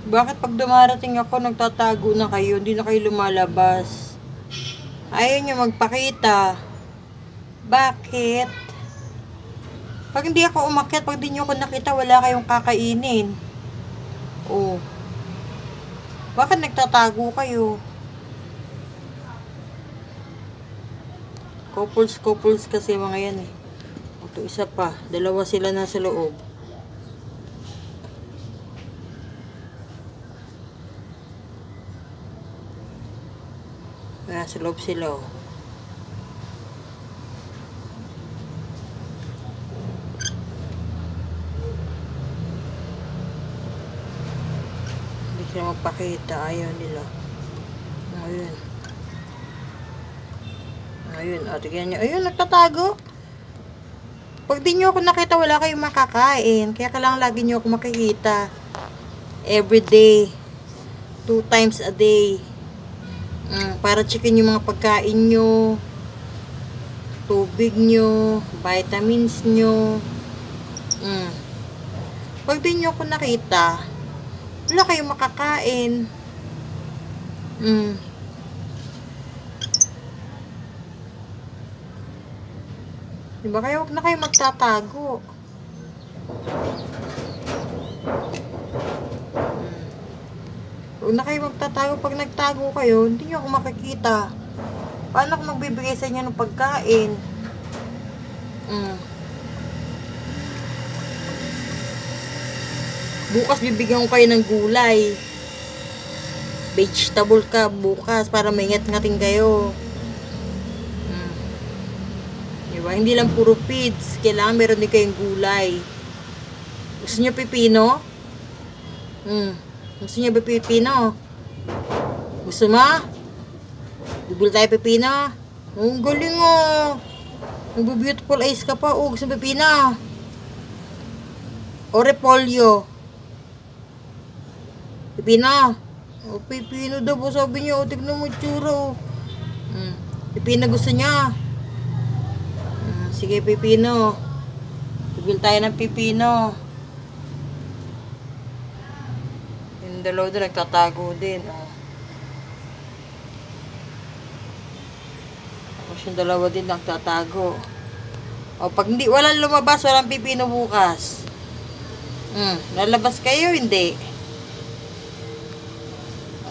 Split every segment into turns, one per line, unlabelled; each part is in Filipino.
Bakit pag dumarating ako, nagtatago na kayo, hindi na kayo lumalabas? Ayaw nyo magpakita. Bakit? Pag hindi ako umakyat, pag di nyo ako nakita, wala kayong kakainin. Oh. Bakit nagtatago kayo? Couples kasi mga yan eh. Ito isa pa. Dalawa sila nasa loob. Nasa loob sila oh. Hindi sila magpakita. Ayaw nila. Ayun. Ayun. O, tignan nyo. Ayun, nagtatago. Pag di nyo ako nakita, wala kayong makakain. Kaya kailangan lagi nyo ako makikita. Every day. 2 times a day. Para checkin yung mga pagkain nyo. Tubig nyo. Vitamins nyo. Pag di nyo ako nakita, wala kayong makakain. Diba kayo, huwag na kayo magtatago. Huwag na kayo magtatago. Pag nagtago kayo, hindi nyo ako makikita. Paano ako magbibigay sa inyo ng pagkain? Bukas bibigyan ko kayo ng gulay. Vegetable ka bukas para maingat-ngating kayo. Diba? Hindi lang puro feeds. Kailangan meron din kayong gulay. Gusto nyo pipino? Gusto nyo ba pipino? Gusto mo? Bibili tayo pipino? Ang galing oh. Nagbe-beautiful eyes ka pa. Gusto mo pipino? O repolyo? Pipino? O pipino daw po sabi niya. O tignan mo tsura oh. Pipino gusto niya. Sige, pipino. Bibili tayo ng pipino. Yung dalawa doon, nagtatago din. Tapos yung dalawa din, nagtatago. Pag hindi, walang lumabas, walang pipino bukas. Lalabas kayo, hindi.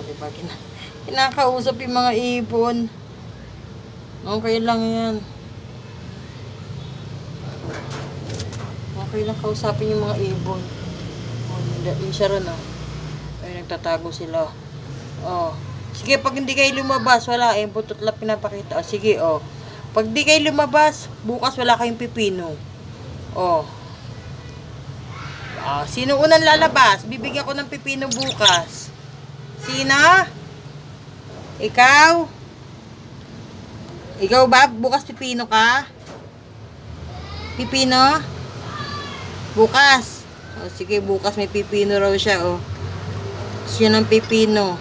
Diba, kinakausap yung mga ibon. Okay lang yan. Okay lang kausapin yung mga ibon. Yung siya rin ay nagtatago sila. Sige, pag hindi kayo lumabas, wala eh, butot lang pinapakita. Sige, pag di kayo lumabas, bukas wala kayong pipino. Sino unang lalabas? Bibigyan ko ng pipino bukas. Sino? Ikaw? Ikaw ba? Bukas pipino ka? Pipino? Bukas. Sige, bukas may pipino raw siya, Siya ng pipino.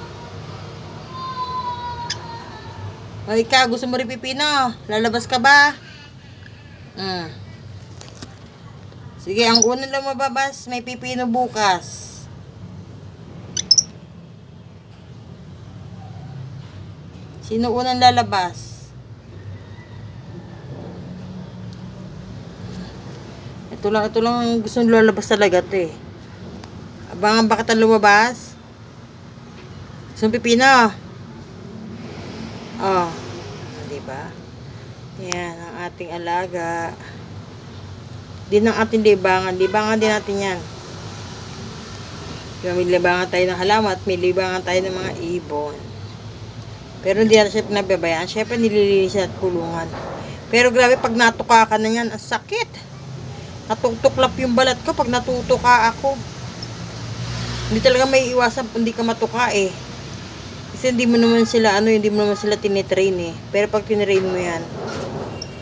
Ikaw, gusto mo rin pipino? Lalabas ka ba? Sige, ang unang lumabas, may pipino bukas. Sino unang lalabas? Ito lang ang gusto nyo lalabas talaga ito eh. Abangan ba kita lumabas? Gusto mong pipino? Diba? Yan, ang ating alaga. Din ang ating libangan. Libangan din natin yan. Diba, may libangan tayo ng halaman at may libangan tayo ng mga ibon. Pero hindi natin siya pinababayaan. Siyempre nililinis at kulungan. Pero grabe, pag natuka ka na yan, ang sakit. Natutuklap yung balat ko pag natutuka ako. Hindi talaga may iwasan kung hindi ka matuka eh. Kasi hindi mo naman sila tinitrain eh. Pero pag tinrain mo yan.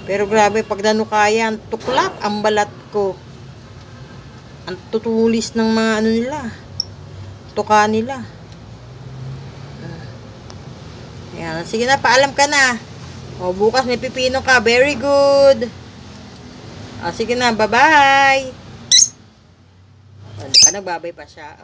Pero grabe, pag nanuka yan, tuklap ang balat ko. Ang tutulis ng mga nila. Tuka nila. Yan. Sige na, paalam ka na. Bukas may pipino ka. Very good. Sige na, bye-bye. Diba, nagbabay pa siya.